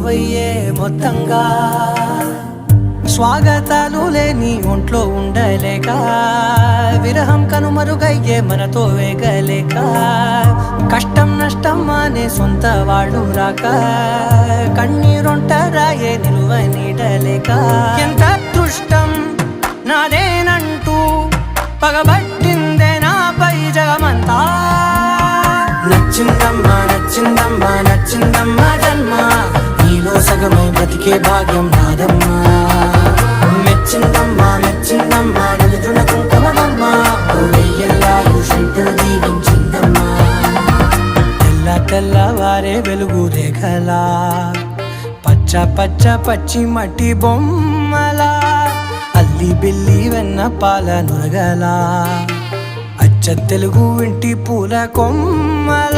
వయ్యే మొత్తంగా స్వాగతాలు లేని ఒంట్లో ఉండలేక విరహం కనుమరుగయ్యే మనతో వేగలేక కష్టం నష్టం అనే సొంత వాళ్ళు రాక కన్నీరొంటరాయే నిలువ నీడలేక ఎంత అదృష్టం నాదేనంటూ పగబట్టిందే నాపై జగమంతా నచ్చిందమ్మా నచ్చిందమ్మా నచ్చిందమ్మా జన్మ నీలో సగమై బ్రతికే భాగ్యం నాదమ్మా మెచ్చిందమ్మా మెచ్చిందమ్మా నిలుచున కుంకుమమ్మా వెయ్యల్లాలు శంకరు దీవించిందమ్మా తెల్ల తెల్లవారే వెలుగు రేఖలా పచ్చ పచ్చ పచ్చి మట్టి బొమ్మలా అల్లి బిల్లి వెన్న పాల నురగలా అచ్చ తెలుగు ఇంటి పూల కొమ్మల